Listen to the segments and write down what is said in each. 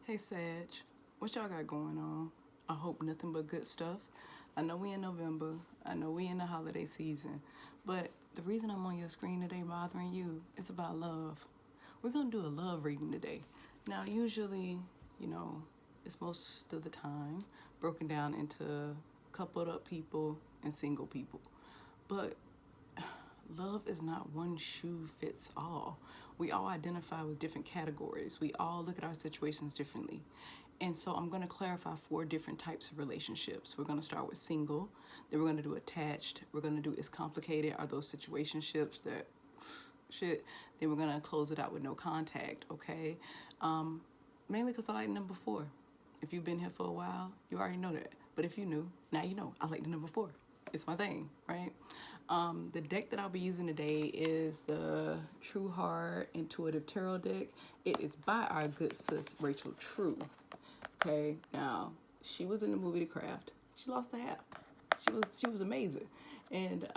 Hey Sag, what y'all got going on? I hope nothing but good stuff. I know we in November, I know we in the holiday season, but the reason I'm on your screen today bothering you is about love. We're gonna do a love reading today. Now usually, it's most of the time broken down into coupled up people and single people. But love is not one shoe fits all. We all identify with different categories. We all look at our situations differently. And so I'm going to clarify 4 different types of relationships. We're going to start with single, then we're going to do attached, we're going to do is complicated, are those situationships that shit, then we're going to close it out with no contact, okay? Mainly because I like number 4. If you've been here for a while, you already know that. But if you're new, now you know I like the number 4. It's my thing, right? The deck that I'll be using today is the True Heart Intuitive Tarot deck. It is by our good sis Rachel True. Okay, now she was in the movie The Craft. She lost a half. She was amazing. And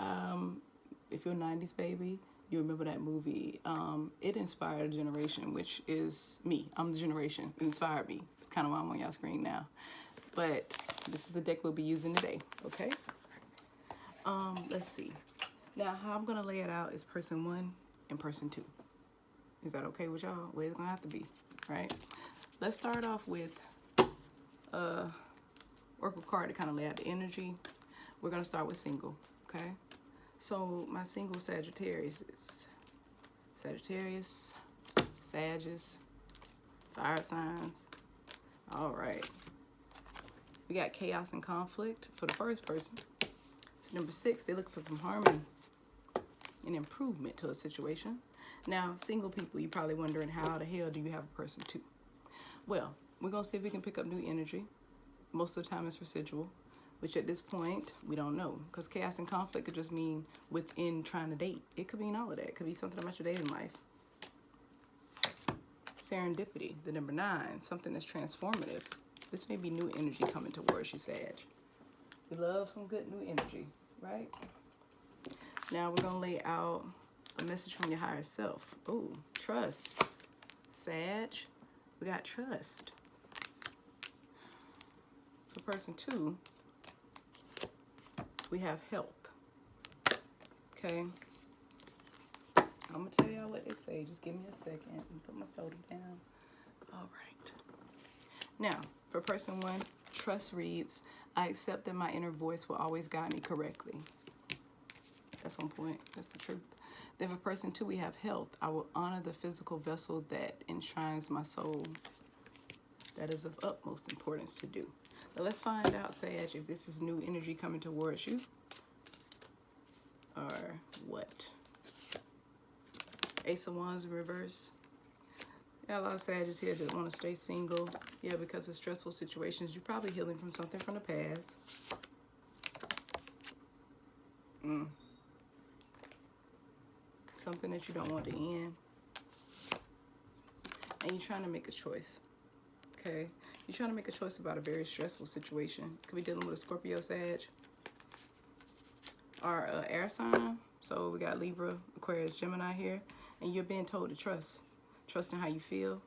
if you're a 90s baby, you remember that movie. It inspired a generation, which is me. I'm the generation. It inspired me. It's kind of why I'm on y'all screen now. But this is the deck we'll be using today, okay? Let's see. Now, how I'm going to lay it out is person 1 and person 2. Is that okay with y'all? Well, it's going to have to be, right? Let's start off with Oracle card to kind of lay out the energy. We're going to start with single, okay? So my single Sagittarius is Sagittarius, Sagittarius, fire signs. All right. We got chaos and conflict for the first person. So number 6, they look for some harmony and improvement to a situation. Now, single people, you're probably wondering, how the hell do you have a person 2? Well, we're going to see if we can pick up new energy. Most of the time it's residual, which at this point, we don't know. Because chaos and conflict could just mean within trying to date. It could mean all of that. It could be something about your dating life. Serendipity, the number 9, something that's transformative. This may be new energy coming towards you, Sag. We love some good new energy, right? Now we're going to lay out a message from your higher self. Oh, trust. Sag, we got trust. For person 2, we have health. Okay. I'm going to tell y'all what they say. Just give me a second and put my soda down. All right. Now, for person 1, trust reads, I accept that my inner voice will always guide me correctly. That's on point. That's the truth. Then for person 2, we have health. I will honor the physical vessel that enshrines my soul. That is of utmost importance to do. Now let's find out, Sag, if this is new energy coming towards you or what. Ace of Wands in reverse. Got a lot of Sagittarius here that want to stay single. Yeah, because of stressful situations. You're probably healing from something from the past. Something that you don't want to end. And you're trying to make a choice. Okay? You're trying to make a choice about a very stressful situation. Could be dealing with a Scorpio, Sag. Or air sign. So we got Libra, Aquarius, Gemini here. And you're being told to trust. Trust in how you feel.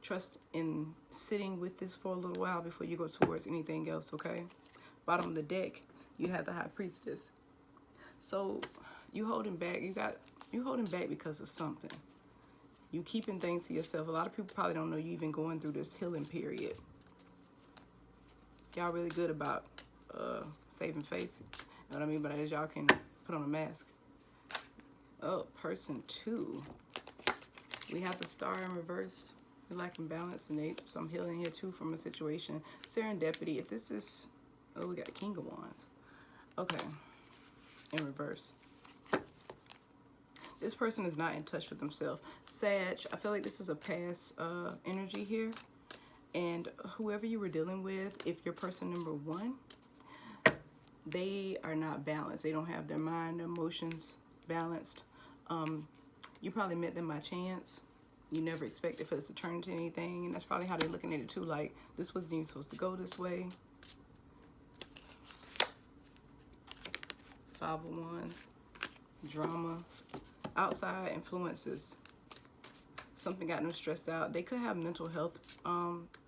Trust in sitting with this for a little while before you go towards anything else, okay? Bottom of the deck, you have the High Priestess. So you holding back. You holding back because of something. You keeping things to yourself. A lot of people probably don't know you even going through this healing period. Y'all really good about saving face. You know what I mean? But as y'all can put on a mask. Oh, person 2. We have the Star in reverse. We're lacking balance and some healing here too from a situation. Serendipity. If this is, oh, we got the King of Wands. Okay, in reverse. This person is not in touch with themselves. Sag, I feel like this is a past energy here. And whoever you were dealing with, if you're person number 1, they are not balanced. They don't have their mind, their emotions balanced. You probably met them by chance. You never expected for this to turn into anything. And that's probably how they're looking at it too. Like, this wasn't even supposed to go this way. 5 of Wands. Drama. Outside influences. something got them stressed out. They could have mental health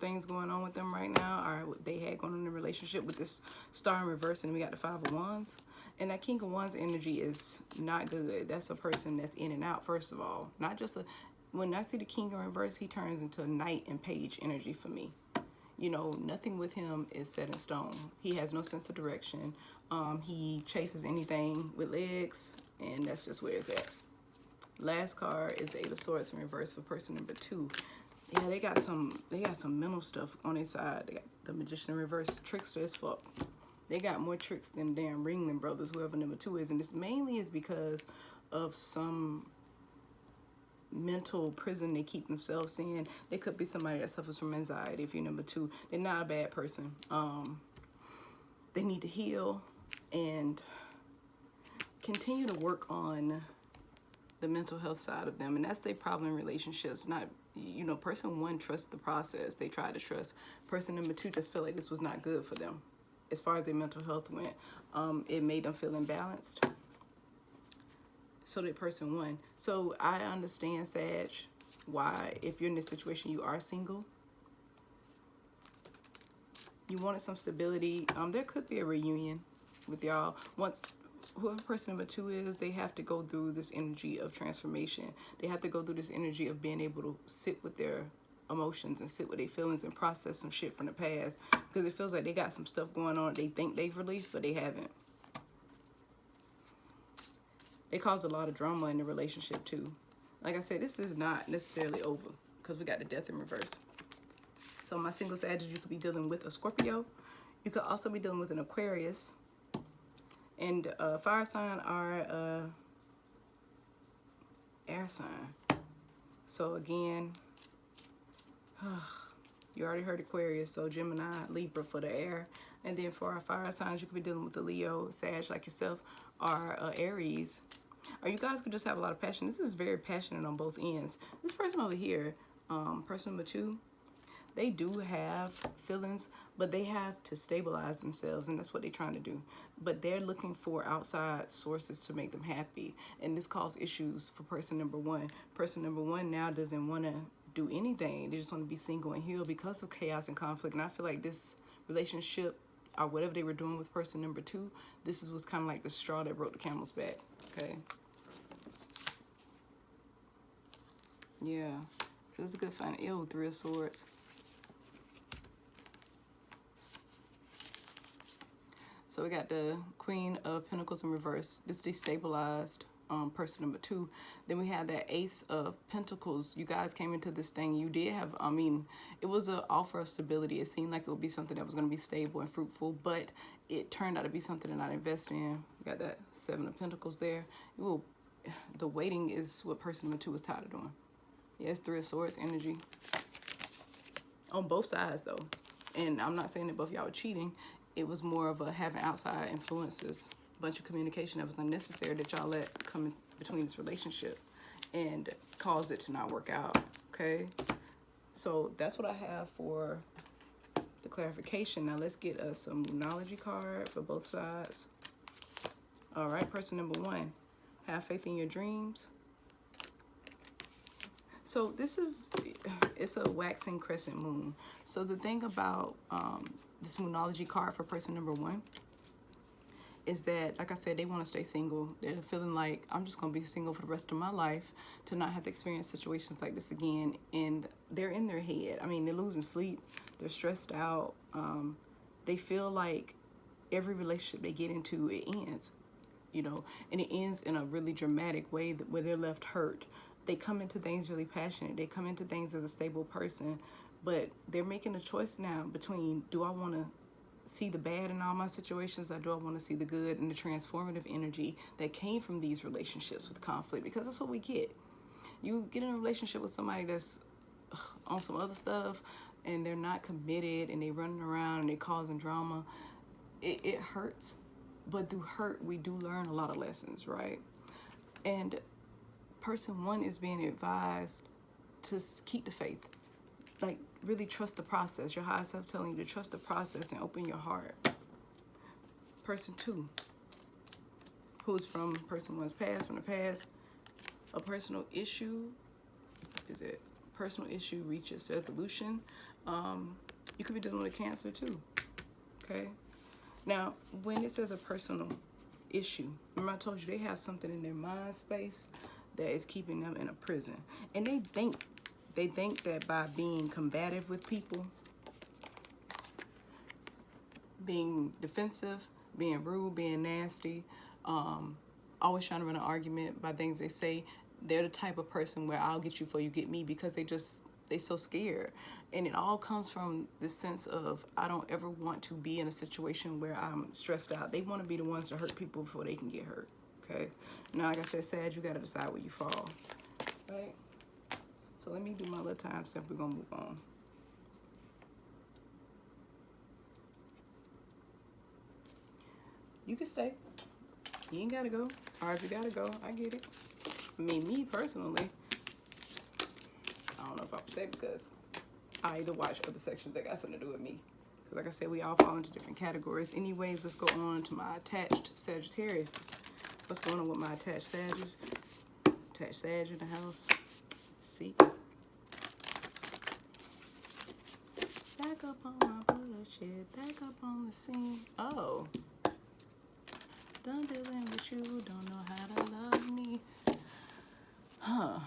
things going on with them right now, or what they had going on in the relationship with this star in reverse, and we got the 5 of Wands. And that King of Wands energy is not good. That's a person that's in and out, first of all. Not just a, when I see the King in reverse, he turns into a Knight and Page energy for me. You know, nothing with him is set in stone. He has no sense of direction. He chases anything with legs, and that's just where it's at. Last card is the 8 of Swords in reverse for person number 2. Yeah, they got some mental stuff on their side. They got the Magician in reverse, trickster as fuck. They got more tricks than damn Ringling Brothers, whoever number 2 is. And this mainly is because of some mental prison they keep themselves in. They could be somebody that suffers from anxiety if you're number 2. They're not a bad person. They need to heal and continue to work on the mental health side of them. And that's their problem in relationships. Not, you know, person 1 trusts the process. They try to trust. Person number 2 just feel like this was not good for them. As far as their mental health went, it made them feel imbalanced. So did person 1. So I understand, Sag, why if you're in this situation, you are single. You wanted some stability. There could be a reunion with y'all. Once whoever person number 2 is, they have to go through this energy of transformation. They have to go through this energy of being able to sit with their emotions and sit with their feelings and process some shit from the past, because it feels like they got some stuff going on they think they've released, but they haven't. They cause a lot of drama in the relationship too. Like I said, this is not necessarily over because we got the Death in reverse. So my single Sagittarius, you could be dealing with a Scorpio. You could also be dealing with an Aquarius. And fire sign are air sign. So again, you already heard Aquarius, so Gemini, Libra for the air. And then for our fire signs, you could be dealing with the Leo, Sag like yourself, or Aries. Or you guys could just have a lot of passion. This is very passionate on both ends. This person over here, person number 2, they do have feelings, but they have to stabilize themselves, and that's what they're trying to do. But they're looking for outside sources to make them happy, and this causes issues for person number 1. Person number 1 now doesn't want to do anything. They just want to be single and heal because of chaos and conflict. And I feel like this relationship, or whatever they were doing with person number 2, this was kind of like the straw that broke the camel's back. Okay. Yeah. It was a good find. Ew, 3 of Swords. So we got the Queen of Pentacles in reverse. This destabilized person number 2. Then we had that Ace of Pentacles. You guys came into this thing. You did have, I mean, it was an offer of stability. It seemed like it would be something that was going to be stable and fruitful, but it turned out to be something that I invest in. We got that 7 of Pentacles there. Ooh, the waiting is what person number 2 was tired of doing. Yes, 3 of Swords energy. On both sides, though. And I'm not saying that both y'all were cheating. It was more of a having outside influences, a bunch of communication that was unnecessary that y'all let come in between this relationship and cause it to not work out, okay? So that's what I have for the clarification. Now let's get us a Moonology card for both sides. All right, person number 1, have faith in your dreams. So this is, it's a waxing crescent moon. So the thing about this Moonology card for person number 1 is that, like I said, they want to stay single. They're feeling like, I'm just going to be single for the rest of my life to not have to experience situations like this again. And they're in their head. I mean, they're losing sleep. They're stressed out. They feel like every relationship they get into, it ends, you know, and it ends in a really dramatic way where they're left hurt. They come into things really passionate. They come into things as a stable person, but they're making a choice now between, do I want to see the bad in all my situations, or do I want to see the good and the transformative energy that came from these relationships with conflict? Because that's what we get. You get in a relationship with somebody that's on some other stuff and they're not committed and they running around and they causing drama. It hurts, but through hurt we do learn a lot of lessons, right? And person 1 is being advised to keep the faith. Like, really trust the process. Your higher self telling you to trust the process and open your heart. Person 2, who's from person 1's past, from the past, a personal issue is it personal issue reaches resolution. You could be dealing with cancer too. Okay. Now, when it says a personal issue, remember I told you they have something in their mind space that is keeping them in a prison, and they think that by being combative with people, being defensive, being rude, being nasty, always trying to run an argument by things they say, they're the type of person where I'll get you before you get me, because they so scared. And it all comes from this sense of, I don't ever want to be in a situation where I'm stressed out. They want to be the ones to hurt people before they can get hurt. Okay. Now, like I said, Sag, you got to decide where you fall. Right? So let me do my little time step. We're going to move on. You can stay. You ain't got to go. Or if you got to go, I get it. I mean, me personally, I don't know if I would say, because I either watch other sections that got something to do with me. Because like I said, we all fall into different categories. Anyways, let's go on to my attached Sagittarius. What's going on with my attached Sagittarius? Attached Sag in the house. Let's see. Back up on my bullshit. Back up on the scene. Oh. Done dealing with you. Don't know how to love me. Huh.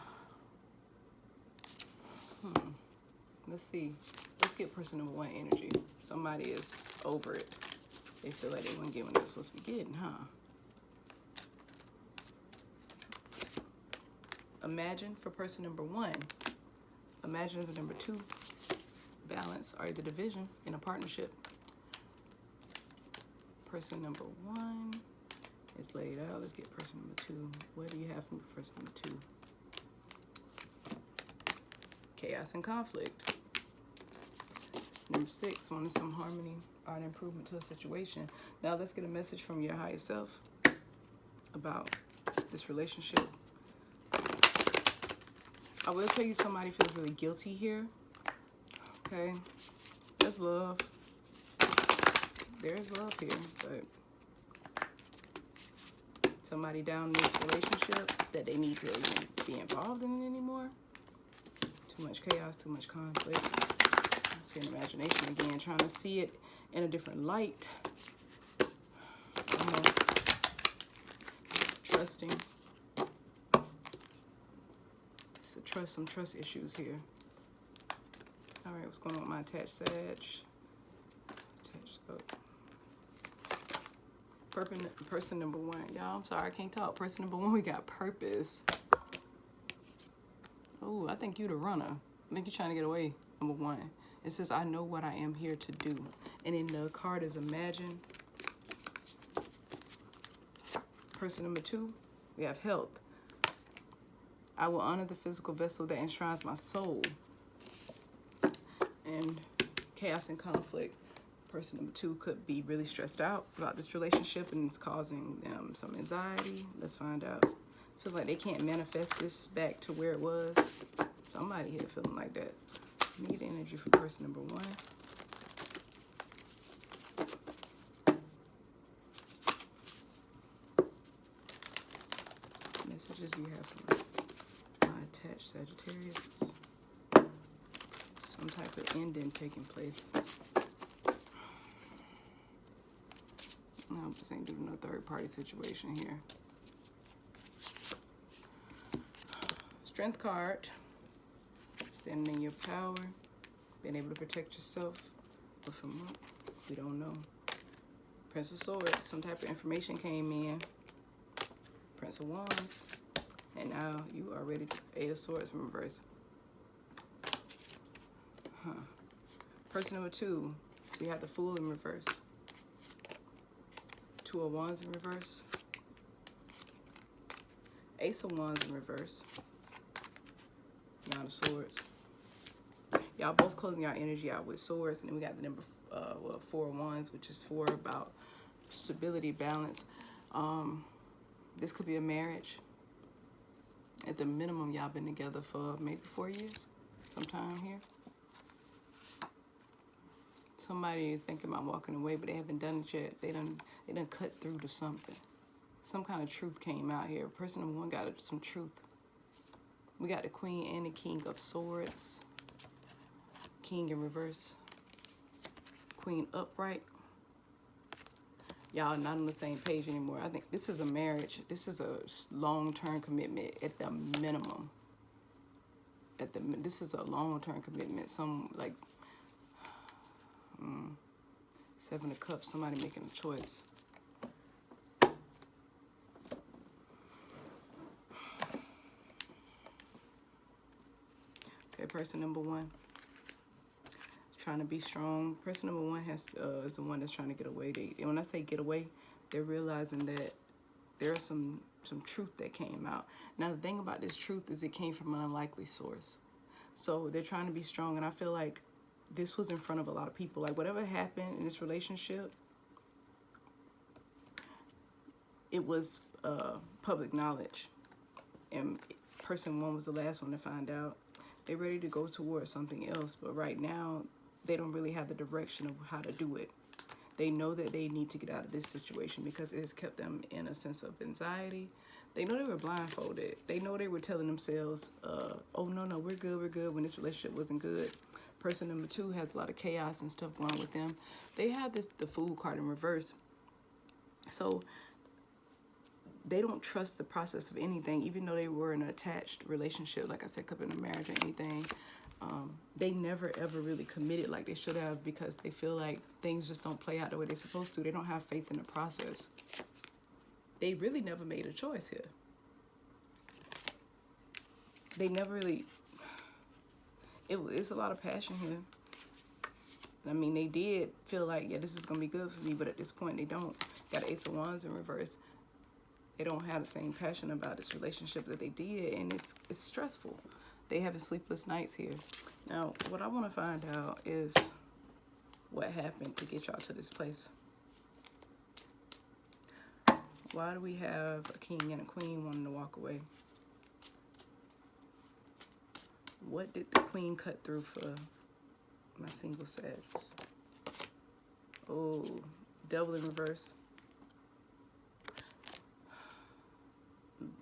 Let's see. Let's get person number one energy. Somebody is over it. They feel like they won't get what they're supposed to be getting, huh? Imagine for person number one. Imagine as a number two. Balance or the division in a partnership. Person number one is laid out. Let's get person number two. What do you have from person number two? Chaos and conflict. Number six, wanting some harmony or an improvement to a situation. Now let's get a message from your higher self about this relationship. I will tell you somebody feels really guilty here. Okay. There's love. There's love here, but somebody down in this relationship that they need to even be involved in it anymore. Too much chaos, too much conflict. I'm seeing imagination again, trying to see it in a different light. Trusting. So some trust issues here. All right, what's going on with my attached Sag? Attached scope. Person number one. Y'all, I'm sorry, I can't talk. Person number one, we got purpose. Oh, I think you the runner. I think you're trying to get away, number one. It says, I know what I am here to do. And in the card is imagine. Person number two, we have health. I will honor the physical vessel that enshrines my soul. And chaos and conflict. Person number two could be really stressed out about this relationship and it's causing them some anxiety. Let's find out. Feel like they can't manifest this back to where it was. Somebody here feeling like that. Need energy for person number one. Messages you have from my attached Sagittarius. Some type of ending taking place. No, this ain't doing no third party situation here. Strength card. Standing in your power. Being able to protect yourself. But from what? We don't know. Prince of Swords. Some type of information came in. Prince of Wands. And now you are ready to Eight of Swords in reverse. Person number two. We have the Fool in reverse. Two of Wands in reverse. Ace of Wands in reverse. Nine of Swords. Y'all both closing your energy out with swords. And then we got the number, Four of Wands, which is four about stability, balance. This could be a marriage. At the minimum, y'all been together for maybe 4 years. Sometime here. Somebody is thinking about walking away, but they haven't done it yet. They done cut through to something. Some kind of truth came out here. Person number one got some truth. We got the Queen and the King of Swords. King in reverse. Queen upright. Y'all not on the same page anymore. I think this is a marriage. This is a long-term commitment at the minimum. This is a long-term commitment. Some like Seven of Cups. Somebody making a choice. Okay, person number one. Trying to be strong. Person number one is the one that's trying to get away. And when I say get away, they're realizing that there's some truth that came out. Now the thing about this truth is it came from an unlikely source. So they're trying to be strong, and I feel like this was in front of a lot of people. Like whatever happened in this relationship, it was public knowledge, and person one was the last one to find out. They're ready to go towards something else, but right now they don't really have the direction of how to do it. They know that they need to get out of this situation because it has kept them in a sense of anxiety. They know they were blindfolded. They know they were telling themselves, oh, no, we're good, when this relationship wasn't good. Person number two has a lot of chaos and stuff going on with them. They have the Fool card in reverse. So they don't trust the process of anything, even though they were in an attached relationship, like I said, could be in a marriage or anything. They never, ever really committed like they should have because they feel like things just don't play out the way they're supposed to. They don't have faith in the process. They really never made a choice here. They never really... It's a lot of passion here. I mean, they did feel like, yeah, this is going to be good for me, but at this point, they don't. Got Ace of Wands in reverse. They don't have the same passion about this relationship that they did, and it's stressful. They having sleepless nights here. Now, what I want to find out is what happened to get y'all to this place. Why do we have a king and a queen wanting to walk away? What did the queen cut through for my single Sagittarius? Oh, devil in reverse.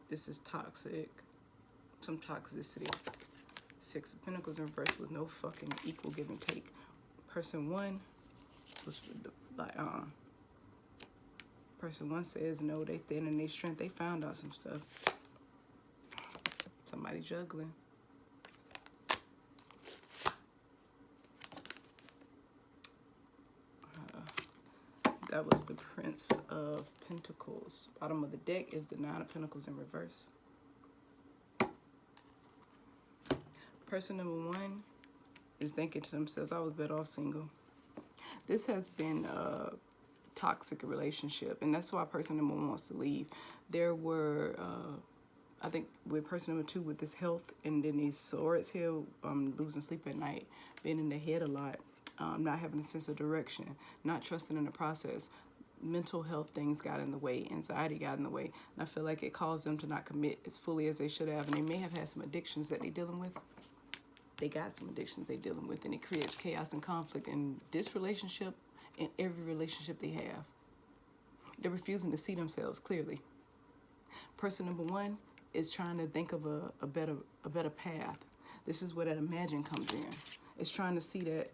This is toxic. Some toxicity. Six of Pentacles in reverse with no fucking equal give and take. Person one was like, person one says no, they stand in their strength. They found out some stuff. Somebody juggling. That was the Prince of Pentacles. Bottom of the deck is the Nine of Pentacles in reverse. Person number one is thinking to themselves, I was better off single. This has been a toxic relationship, and that's why person number one wants to leave. There were, I think, with person number two with this health, and then these swords here, losing sleep at night, being in the head a lot. Not having a sense of direction, not trusting in the process. Mental health things got in the way, anxiety got in the way, and I feel like it caused them to not commit as fully as they should have, and they may have had some addictions that they're dealing with. They got some addictions they're dealing with, and it creates chaos and conflict in this relationship and every relationship they have. They're refusing to see themselves clearly. Person number one is trying to think of a better path. This is where that imagine comes in. It's trying to see that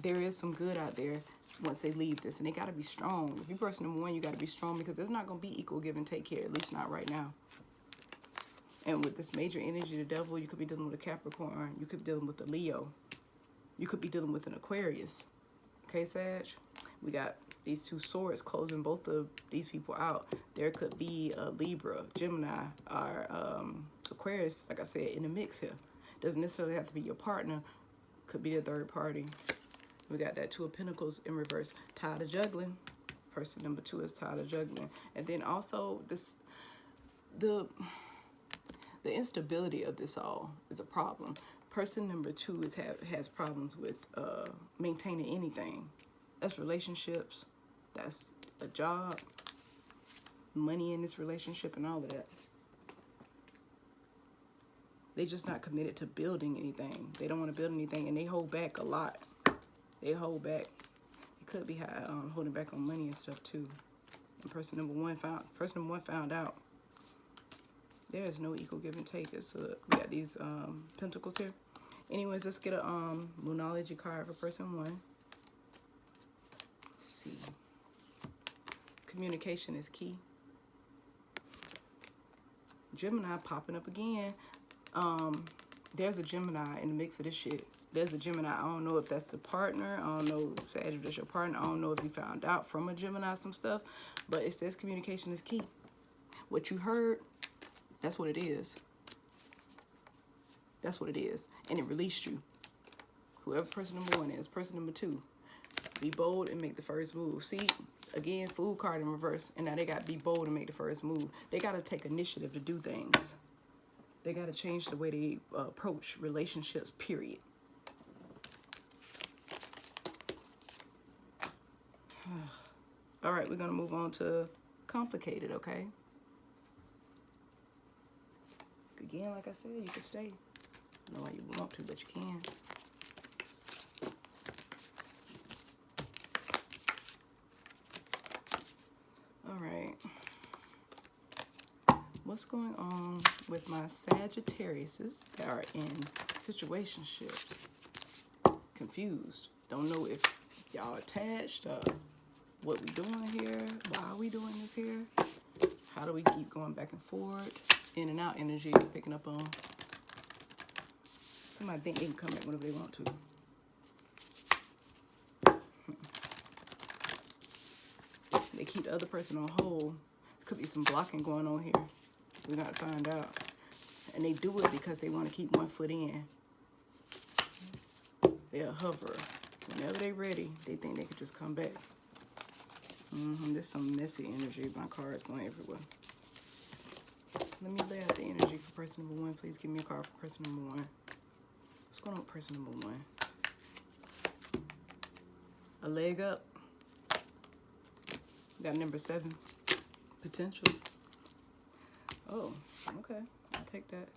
there is some good out there once they leave this, and they got to be strong. If you're person number one, you got to be strong because there's not going to be equal give and take here, at least not right now. And with this major energy, the devil, you could be dealing with a Capricorn, you could be dealing with a Leo, you could be dealing with an Aquarius. Okay, Sag? We got these two swords closing both of these people out. There could be a Libra, Gemini, or Aquarius, like I said, in the mix here. Doesn't necessarily have to be your partner, could be a third party. We got that Two of Pentacles in reverse. Tired of juggling. Person number two is tired of juggling. And then also this, the instability of this all is a problem. Person number two has problems with maintaining anything. That's relationships. That's a job. Money in this relationship and all of that. They just not committed to building anything. They don't want to build anything, and they hold back a lot. They hold back. It could be holding back on money and stuff too. And person number one found out. There is no equal give and take. We got these pentacles here. Anyways, let's get a Moonology card for person 1. Let's see. Communication is key. Gemini popping up again. There's a Gemini in the mix of this shit. There's a Gemini. I don't know if that's the partner. I don't know if Sagittarius your partner. I don't know if you found out from a Gemini some stuff. But it says communication is key. What you heard, that's what it is. That's what it is. And it released you. Whoever person number 1 is. Person number 2. Be bold and make the first move. See, again, Fool card in reverse. And now they got to be bold and make the first move. They got to take initiative to do things. They got to change the way they approach relationships, period. All right, we're going to move on to complicated, okay? Again, like I said, you can stay. I don't know why you want to, but you can. All right. What's going on with my Sagittariuses that are in situationships? Confused. Don't know if y'all attached. What we doing here? Why are we doing this here? How do we keep going back and forth? In and out energy picking up on. Somebody think they can come back whenever they want to. They keep the other person on hold. There could be some blocking going on here. We gotta find out. And they do it because they want to keep one foot in. They'll hover. Whenever they're ready, they think they could just come back. There's some messy energy. My card's going everywhere. Let me lay out the energy for person number 1. Please give me a card for person number 1. What's going on with person number 1? A leg up. We got number 7. Potential. Oh, okay. I'll take that.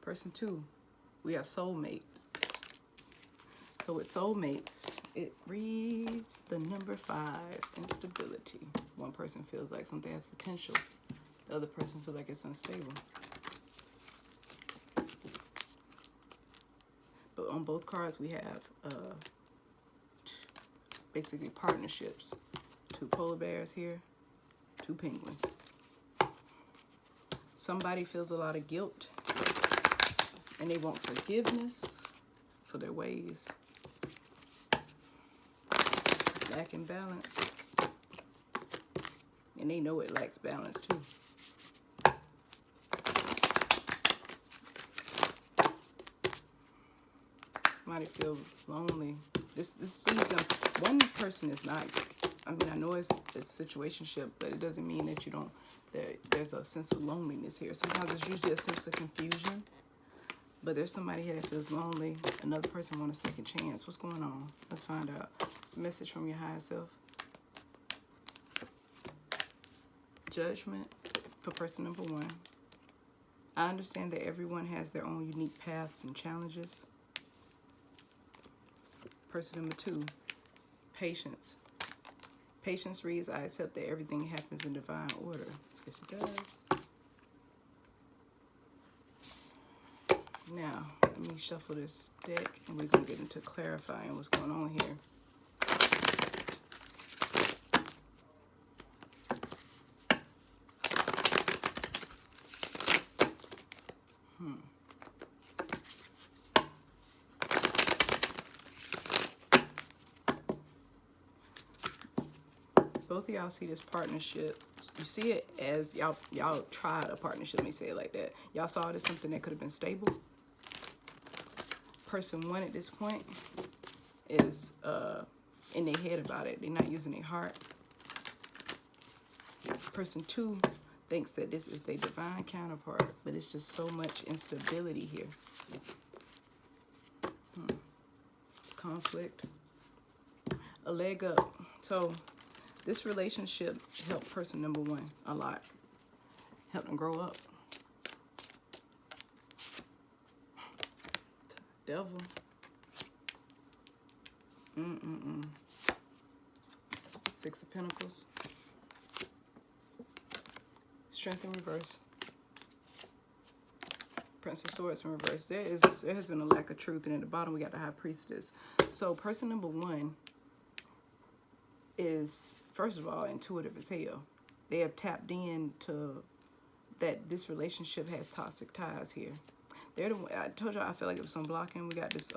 Person 2. We have soulmate. So with soulmates, it reads the number 5, instability. One person feels like something has potential. The other person feels like it's unstable. But on both cards, we have basically partnerships. 2 polar bears here, 2 penguins. Somebody feels a lot of guilt, and they want forgiveness for their ways. Lacking balance. And they know it lacks balance too. Somebody feels lonely. This season, one person is not, I mean, I know it's a situationship, but it doesn't mean that you don't, there's a sense of loneliness here. Sometimes it's usually a sense of confusion. But there's somebody here that feels lonely. Another person wants a second chance. What's going on? Let's find out. It's a message from your higher self. Judgment for person number 1. I understand that everyone has their own unique paths and challenges. Person number 2. Patience. Patience reads, I accept that everything happens in divine order. Yes, it does. Now, let me shuffle this deck, and we're going to get into clarifying what's going on here. Both of y'all see this partnership. You see it as y'all tried a partnership, let me say it like that. Y'all saw it as something that could have been stable. Person 1 at this point is in their head about it. They're not using their heart. Person 2 thinks that this is their divine counterpart, but it's just so much instability here. It's conflict. A leg up. So this relationship helped person number 1 a lot. Helped them grow up. Devil. Six of Pentacles. Strength in reverse. Prince of Swords in reverse. There has been a lack of truth, and at the bottom we got the High Priestess. So person number one is, first of all, intuitive as hell. They have tapped into that this relationship has toxic ties here. They're the, I told y'all I feel like it was some blocking. We got this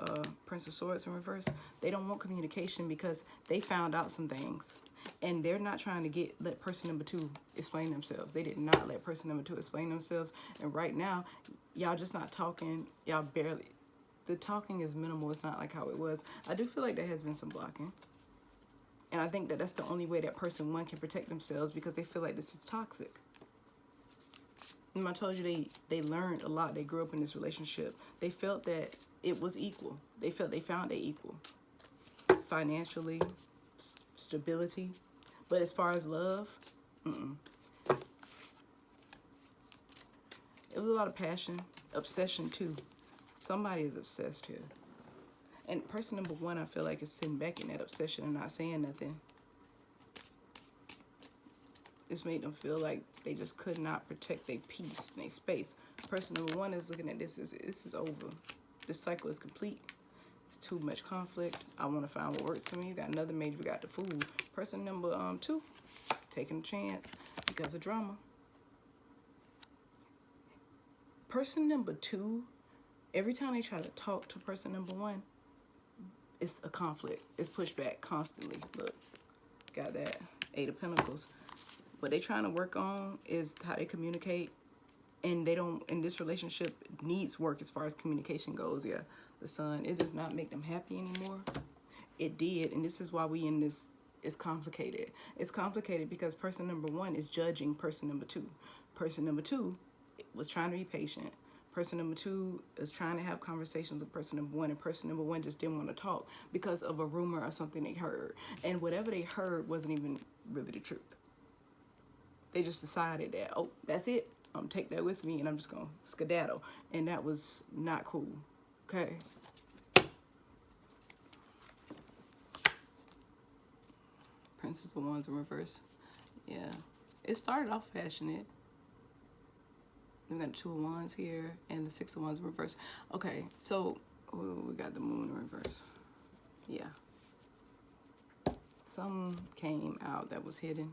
Prince of Swords in reverse. They don't want communication because they found out some things. And they're not trying to let person number two explain themselves. They did not let person number two explain themselves. And right now, y'all just not talking. Y'all barely. The talking is minimal. It's not like how it was. I do feel like there has been some blocking. And I think that that's the only way that person one can protect themselves, because they feel like this is toxic. And I told you they learned a lot. They grew up in this relationship. They felt that it was equal. They felt they found it equal. Financially, stability. But as far as love, it was a lot of passion, obsession too. Somebody is obsessed here. And person number one, I feel like, is sitting back in that obsession and not saying nothing. This made them feel like they just could not protect their peace, their space. Person number one is looking at this is over. This cycle is complete. It's too much conflict. I want to find what works for me. We got another major. We got the Fool. Person number two, taking a chance because of drama. Person number two, every time they try to talk to person number one, it's a conflict. It's pushback constantly. Look, got that Eight of Pentacles. What they trying to work on is how they communicate, and they don't. And this relationship needs work as far as communication goes. Yeah, the Sun. It does not make them happy anymore. It did, and this is why we in this. It's complicated. It's complicated because person number one is judging person number two. Person number two was trying to be patient. Person number two is trying to have conversations with person number one, and person number one just didn't want to talk because of a rumor or something they heard. And whatever they heard wasn't even really the truth. They just decided that, oh, that's it. I'm gonna take that with me and I'm just gonna skedaddle. And that was not cool. Okay. Princess of Wands in reverse. Yeah. It started off passionate. We got the Two of Wands here and the Six of Wands in reverse. Okay, so we got the Moon in reverse. Yeah. Something came out that was hidden.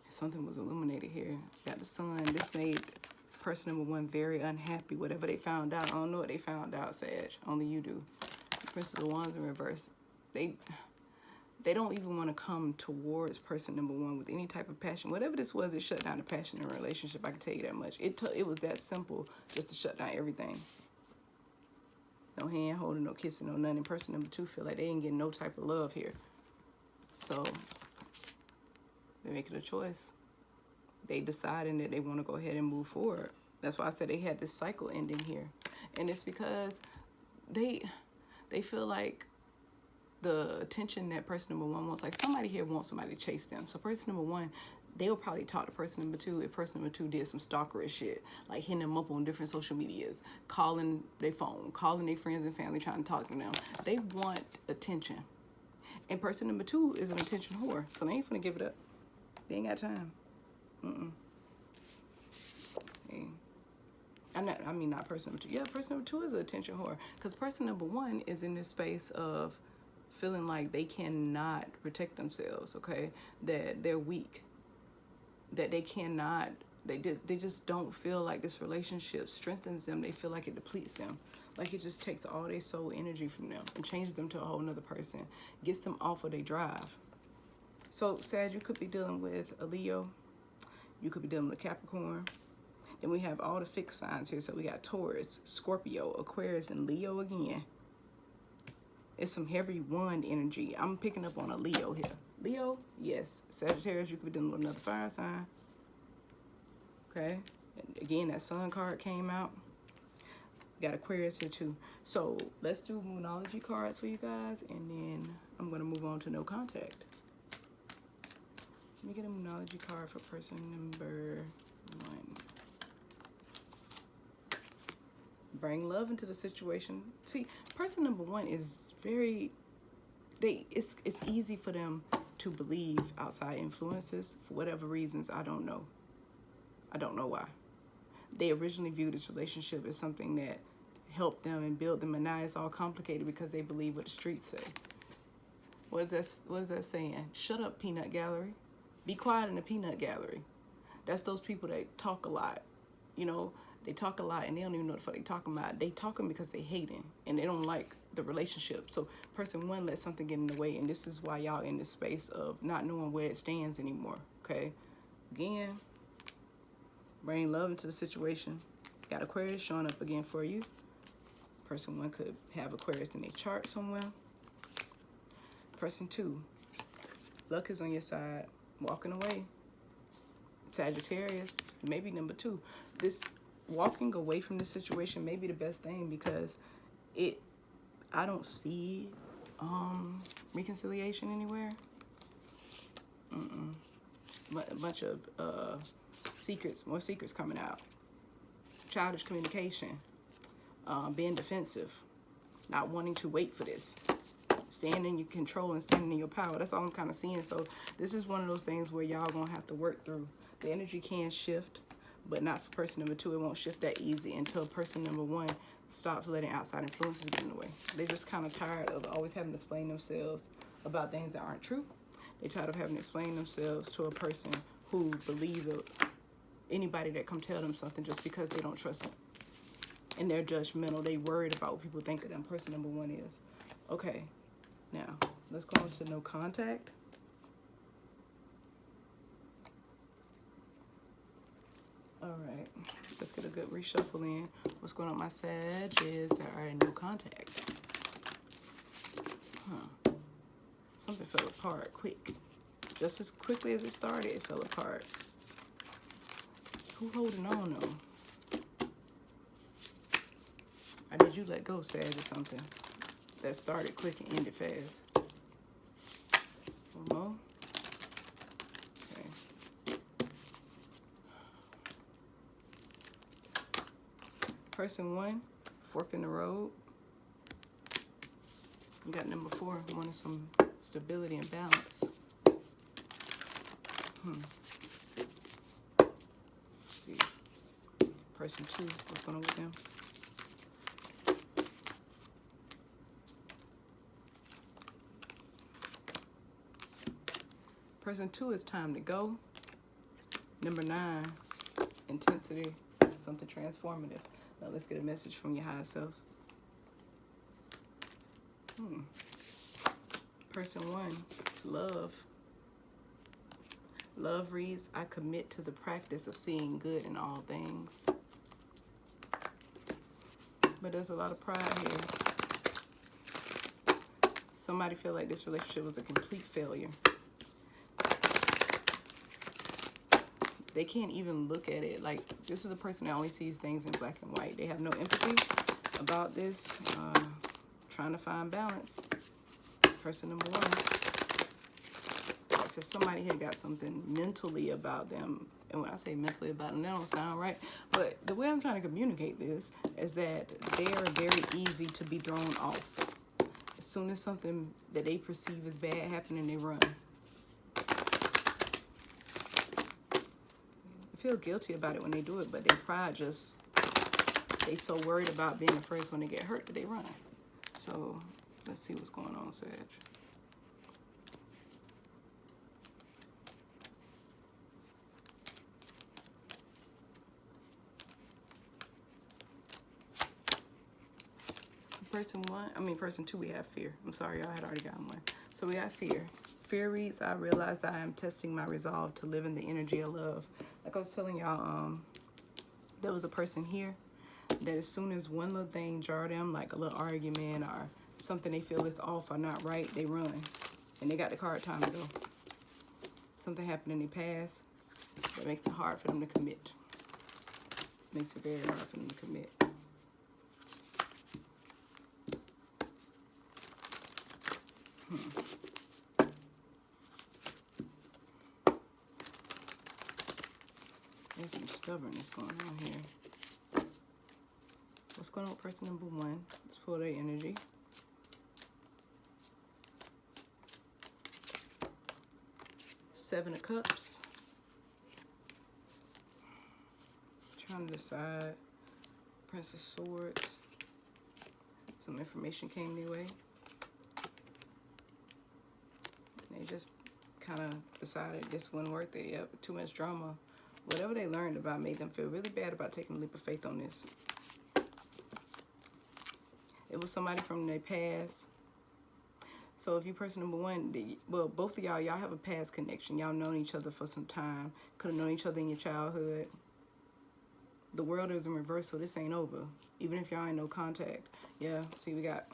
Something was illuminated here. Got the Sun. This made person number one very unhappy. Whatever they found out, I don't know what they found out, Sag. Only you do. Princess of Wands in reverse. They don't even want to come towards person number one with any type of passion. Whatever this was, it shut down the passion in a relationship. I can tell you that much. It was that simple, just to shut down everything. No hand holding, no kissing, no nothing. Person number two feel like they ain't getting no type of love here. So they're making a choice. They deciding that they want to go ahead and move forward. That's why I said they had this cycle ending here. And it's because they feel like the attention that person number one wants, like somebody here wants somebody to chase them. So person number one, they'll probably talk to person number two if person number two did some stalkerish shit, like hitting them up on different social medias, calling their phone, calling their friends and family, trying to talk to them. They want attention. And person number two is an attention whore, so they ain't finna give it up. They ain't got time. I mean, not person number two. Yeah, person number two is an attention whore. Because person number one is in this space of feeling like they cannot protect themselves, okay? That they're weak. That they cannot, they just don't feel like this relationship strengthens them. They feel like it depletes them. Like it just takes all their soul energy from them and changes them to a whole nother person. Gets them off of their drive. So, Sag, you could be dealing with a Leo. You could be dealing with a Capricorn. Then we have all the fixed signs here. So we got Taurus, Scorpio, Aquarius, and Leo again. It's some heavy wand energy. I'm picking up on a Leo here. Leo, yes. Sagittarius, you could be dealing with another fire sign. Okay. And again, that Sun card came out. Got Aquarius here too. So let's do Moonology cards for you guys. And then I'm going to move on to no contact. Let me get a Moonology card for person number one. Bring love into the situation. See, person number one is very, it's easy for them to believe outside influences for whatever reasons. I don't know. I don't know why. they originally viewed this relationship as something that helped them and built them, and now it's all complicated because they believe what the streets say. What is that saying? Shut up, peanut gallery. Be quiet in the peanut gallery. That's those people that talk a lot. You know, they talk a lot and they don't even know what the fuck they talking about. They talking because they hating and they don't like the relationship. So person one let something get in the way, and this is why y'all in this space of not knowing where it stands anymore. Okay, again, bring love into the situation. Got Aquarius showing up again for you. Person one could have Aquarius in their chart somewhere. Person two, luck is on your side, walking away. Sagittarius, maybe number two. This walking away from this situation may be the best thing, because I don't see reconciliation anywhere. A bunch of more secrets coming out. Childish communication, being defensive, not wanting to wait for this. Stand in your control and standing in your power. That's all I'm kind of seeing. So this is one of those things where y'all gonna have to work through. The energy can shift, but not for person number two. It won't shift that easy until person number one stops letting outside influences get in the way. They're just kind of tired of always having to explain themselves about things that aren't true. They're tired of having to explain themselves to a person who believes anybody that come tell them something just because they don't trust, and they're judgmental. They worried about what people think of them. Person number one is. Okay, now let's go on to no contact. All right, let's get a good reshuffle in. What's going on, my Sag, is there are no contact. Something fell apart quick. Just as quickly as it started, it fell apart. Who holding on though? Or did you let go, Sag, or something that started quick and ended fast? One more. Person one, fork in the road. You got number four, wanting some stability and balance. Let's see. Person two, what's going on with them? Person two, it's time to go. Number 9, intensity, something transformative. Now let's get a message from your higher self. Person one, it's love. Love reads, I commit to the practice of seeing good in all things. But there's a lot of pride here. Somebody feel like this relationship was a complete failure. They can't even look at it. Like, this is a person that only sees things in black and white. They have no empathy about this. Trying to find balance. Person number one. That says somebody here got something mentally about them. And when I say mentally about them, that don't sound right. But the way I'm trying to communicate this is that they are very easy to be thrown off. As soon as something that they perceive as bad happening, they run. Feel guilty about it when they do it, but their pride just, they so worried about being the first one to get hurt that they run. So let's see what's going on, Sag. Person two, we have fear. I'm sorry, y'all had already gotten one. So we got fear. Fear reads, I realize that I am testing my resolve to live in the energy of love. Like I was telling y'all, there was a person here that as soon as one little thing jar them, like a little argument or something they feel is off or not right, they run. And they got the card time to go. Something happened in their past that makes it hard for them to commit. Makes it very hard for them to commit. There's some stubbornness going on here. What's going on with person number one? Let's pull their energy. Seven of Cups. trying to decide. Prince of Swords. Some information came their way. They just kind of decided this wasn't worth it. Yep, too much drama. Whatever they learned about made them feel really bad about taking a leap of faith on this. It was somebody from their past. So if you person number one, well, both of y'all have a past connection. Y'all known each other for some time. Could have known each other in your childhood. The world is in reverse, so this ain't over. Even if y'all ain't no contact. Yeah, see, we got,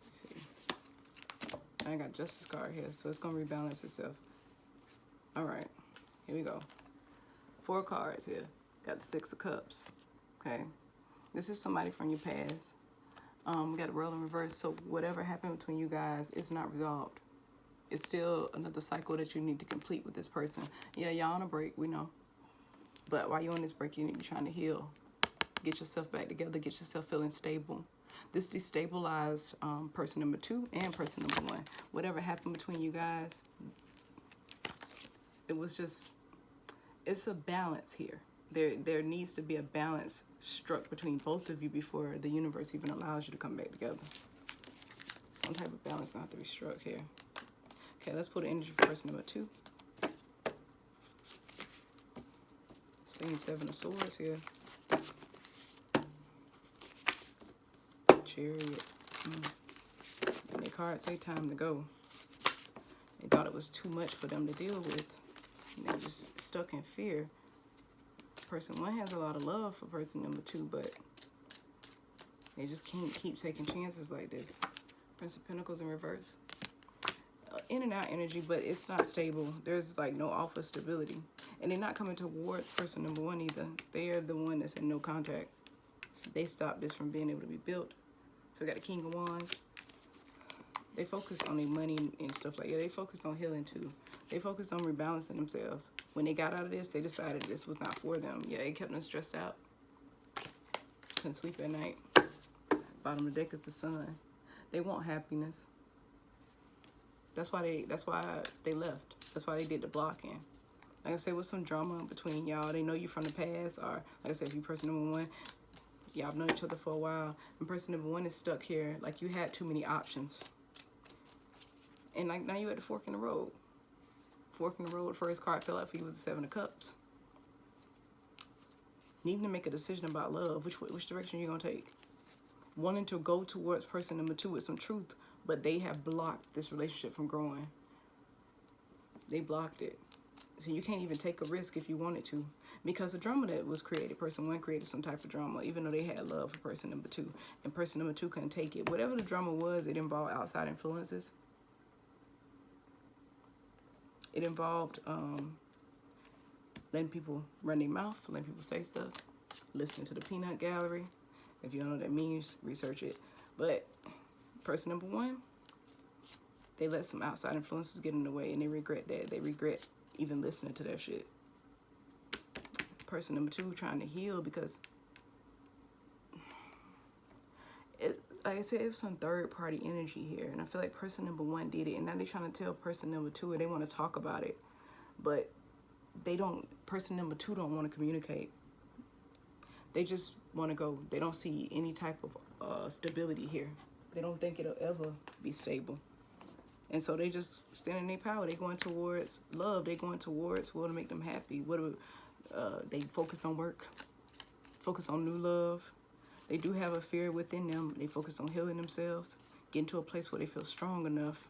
let's see. I got Justice card here, so it's going to rebalance itself. All right, here we go. 4 cards here. Got the 6 of Cups. Okay, this is somebody from your past. We got a world in reverse, so whatever happened between you guys, it's not resolved. It's still another cycle that you need to complete with this person. Yeah, y'all on a break, we know. But while you're on this break, you need to be trying to heal. Get yourself back together. Get yourself feeling stable. This destabilized person number 2 and person number 1. Whatever happened between you guys, it was just, it's a balance here. There needs to be a balance struck between both of you before the universe even allows you to come back together. Some type of balance gonna have to be struck here. Okay, let's put the energy for person number 2. Seeing 7 of Swords here. Chariot. And the cards say time to go. They thought it was too much for them to deal with. And they're just stuck in fear. Person 1 has a lot of love for person number 2, but they just can't keep taking chances like this. Prince of Pentacles in reverse. In and out energy, but it's not stable. There's like no alpha stability. And they're not coming towards person number 1 either. They are the one that's in no contact. They stopped this from being able to be built. So we got the King of Wands. They focused on their money and stuff like that. They focused on healing too. They focused on rebalancing themselves. When they got out of this, they decided this was not for them. Yeah, it kept them stressed out. Couldn't sleep at night. Bottom of the deck is the Sun. They want happiness. That's why they left. That's why they did the blocking. Like I said, with some drama between y'all. They know you from the past, or like I said, if you person number 1, y'all have known each other for a while, and person number 1 is stuck here. Like you had too many options. And like now you're at the fork in the road. Fork in the road, first card fell out for you was the 7 of Cups. Needing to make a decision about love. Which direction you're going to take. Wanting to go towards person number 2 with some truth, but they have blocked this relationship from growing. They blocked it. So you can't even take a risk if you wanted to. Because the drama that was created, person 1 created some type of drama, even though they had love for person number 2. And person number 2 couldn't take it. Whatever the drama was, it involved outside influences. It involved letting people run their mouth, letting people say stuff, listening to the peanut gallery. If you don't know what that means, research it. But person number 1, they let some outside influences get in the way, and they regret that. They regret even listening to that shit. Person number 2 trying to heal because like I said, it was some third party energy here, and I feel like person number 1 did it, and now they're trying to tell person number 2, and they want to talk about it, but they don't. Person number 2 don't want to communicate. They just want to go. They don't see any type of stability here. They don't think it'll ever be stable, and so they just stand in their power. They going towards love. They going towards what'll make them happy. They focus on work, focus on new love. They do have a fear within them. They focus on healing themselves, getting to a place where they feel strong enough.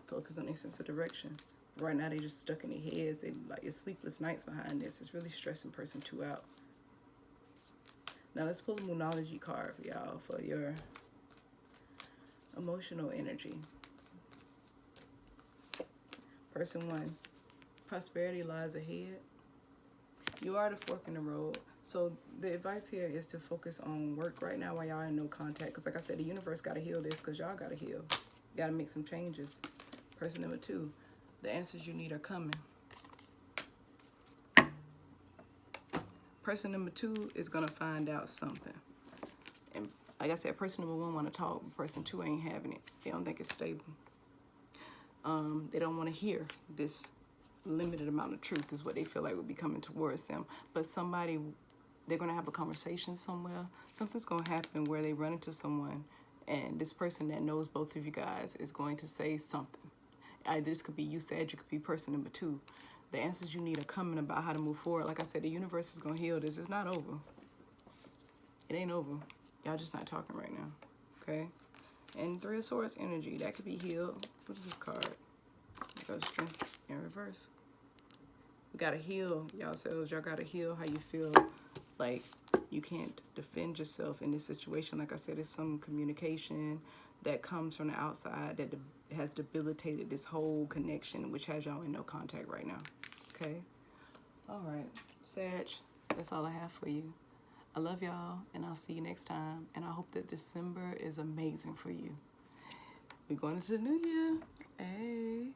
Focus on their sense of direction. Right now, they just stuck in their heads. They like it's sleepless nights behind this. It's really stressing person 2 out. Now let's pull a Moonology card for y'all for your emotional energy. Person 1, prosperity lies ahead. You are the fork in the road. So the advice here is to focus on work right now while y'all in no contact. Because like I said, the universe got to heal this because y'all got to heal. Got to make some changes. Person number 2, the answers you need are coming. Person number 2 is going to find out something. And like I said, person number 1 want to talk, but person 2 ain't having it. They don't think it's stable. They don't want to hear this limited amount of truth is what they feel like would be coming towards them. But somebody, they're going to have a conversation somewhere. Something's going to happen where they run into someone, and this person that knows both of you guys is going to say something. Either this could be you, Sag, it could be person number 2. The answers you need are coming about how to move forward. Like I said, the universe is going to heal this. It's not over. It ain't over. Y'all just not talking right now, okay? And 3 of Swords energy, that could be healed. What is this card? It goes strength in reverse. We gotta heal yourselves. Y'all gotta heal how you feel like you can't defend yourself in this situation. Like I said, it's some communication that comes from the outside that has debilitated this whole connection, which has y'all in no contact right now, okay? All right, Sag, that's all I have for you. I love y'all, and I'll see you next time. And I hope that December is amazing for you. We're going into the new year. Hey.